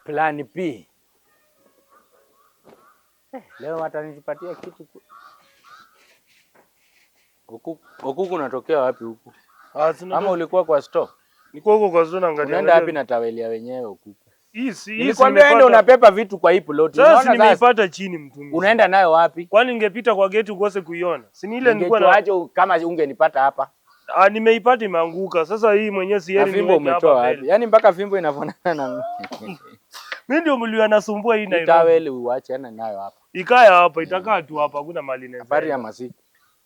Plan P. Leo watanipatia kitu. Huku unatokea wapi huku? Kama ulikuwa kwa store? Niko huko kwa store naangalia. Unaenda wapi na tawelia wenyewe huku? Nilikwambia ende unapepa vitu kwa hii plot. Sasa nimeipata chini mtumishi. Unaenda nayo wapi? Kwani ningepita kwa gate ukose kuiona? Si ni ile nilikuwa na aje kama ungenipata hapa. Nimeipata imeanguka. Sasa hii mwenyewe si yeye niweke hapa. Fimbo umetoa wapi? Yaani mpaka fimbo inafanana na mimi ndio mlio nasumbua hii Nairobi. Taweli uachane nayo hapa. Ikaya hapa, itakaa tu hapa, hakuna mali nene. Habari ya masiku.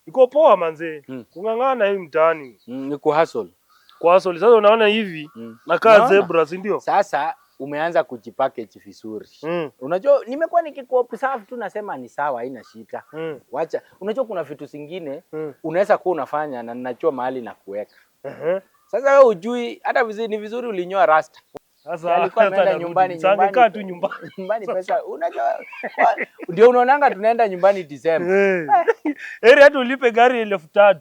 Iko poa manze. Kungangana hii mtaani. Ni ku hustle. Kwa hustle. Sasa unaona hivi nakaa zebra, si ndio? Sasa umeanza kujipackage vizuri. Unajua nimekuwa nikikuobserve tu nasema ni sawa, haina shida. Wacha. Unajua kuna vitu zingine unaweza kuwa unafanya na ninajua mahali na kuweka. Sasa wewe hujui hata ni vizuri ulinyoa rasta. Sasa alikuwa ameenda nyumbani kaa tu nyumbani. Nyumbani pesa unajua ndio unaonanga tunaenda nyumbani Disemba. Heri hata ulipe gari 3,000.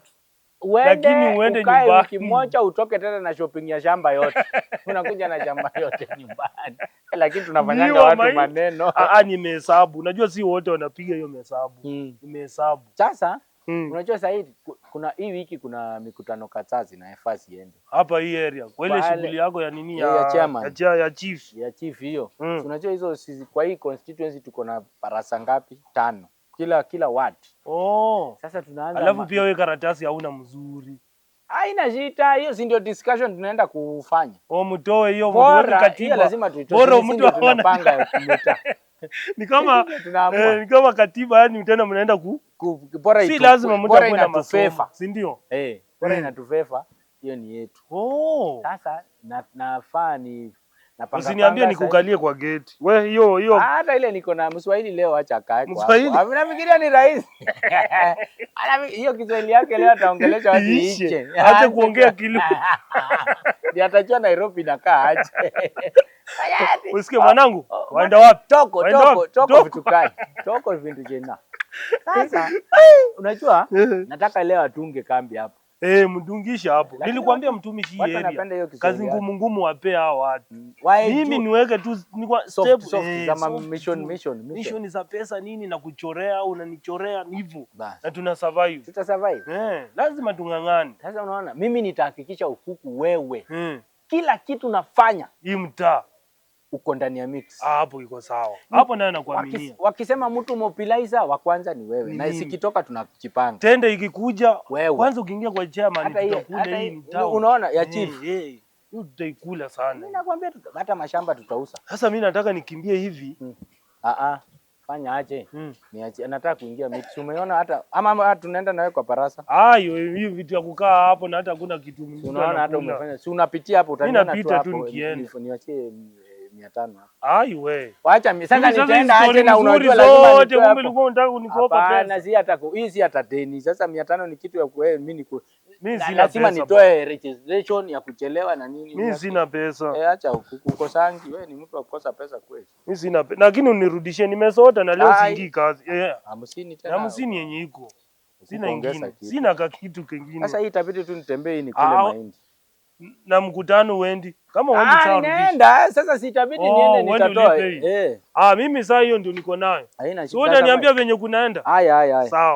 Lakini uende nyumbani. Wiki moja utoke tena na shopping ya shamba yote. Unakuja na shamba yote nyumbani. Lakini tunafanyanga watu maneno. Nimehesabu. Unajua si wote wanapiga hiyo hesabu. Nimehesabu. Sasa unajua sasa hivi kuna hii wiki kuna mikutano kadhaa zinafaa iende. Hapa hii area. Kwa ile shughuli yako ya nini ya chairman. Ya chief. Ya chief hiyo. Unajua hizo kwa hii constituency tuko na parasa ngapi? 5. Kila ward. Sasa tunaanza. Alafu pia wewe karatasi hauna mzuri. Haina shida, hiyo si ndio discussion tunaenda kufanya. Mtoe hiyo mweke katiba. Lazima tuitoe. Bora mtu tunapanga kuleta. Ni kama katiba, yani tena mnaenda si lazima mtu awe na masomo, si ndio? Bora inatufeva, hiyo ni yetu. Sasa nafaa ni napanga. Usiniambie nikukalie kwa gate. We hiyo hata ile niko na Mswahili leo, acha kae kwa hapo. Nafikiria ni rahisi. Hiyo Kiswahili yake leo ataongelesha watu nje. Acha kuongea kilo. Ndio atajua Nairobi nakaa aje. Usikie mwanangu, waenda wapi? Toko vitu kai. Toko vitu jena. Sasa unajua nataka leo atunge kambi hapo. Mdungisha hapo. Nilikwambia mtumishi hii area. Kazi ngumu wape hao watu. Mimi niweke tu step kama mission za pesa nini na kuchorea au unanichorea hivyo. Na tuna survive. Tuta survive. Lazima tungangane. Sasa unaona mimi nitahakikisha ukuku wewe. Kila kitu nafanya. Hii mtaa uko ndani ya mix. Hapo iko sawa. Hapo nayo nakuaminia. Wakisema mtu mobilizer wa kwanza ni wewe. Na isikitoka tunakipanga. Tende ikikuja kwanza ukiingia kwa chairman tutakula hii mtaa. Unaona ya chief. Hiyo tutaikula sana. Mimi nakwambia hata mashamba tutauza. Sasa mimi nataka nikimbie hivi. Fanya aje. Niache nataka kuingia mix. Umeona hata ama tunaenda nawe kwa parasa. Hiyo vitu ya kukaa hapo na hata hakuna kitu mzuri. Unaona hata umefanya. Si unapitia hapo utaniona tu hapo. Niachie 500 hapo. We. Wacha sasa nitaenda aje na unajua lazima wote kumbe ulikuwa unataka kunikopa pesa. Hapana, si hata hii si hata deni. Sasa 500 ni kitu ya wewe mimi lazima nitoe registration ya kuchelewa na nini. Mimi sina pesa. Acha uko sangi wewe ni mtu wa kukosa pesa kweli. Mimi sina pesa. Lakini unirudishie nimesota na leo singii kazi. 50 tena. 50 yenye iko. Sina ingine. Sina kitu kingine. Sasa hii itabidi tu nitembee ni kule mahindi. Na mkutano uendi. Kama uendi sawa. Nenda. Sasa sitabidi niende nitatoa. Mimi saa hiyo ndio niko nayo. Haina shida. Wewe unaniambia venye kunaenda? Haya. Sawa.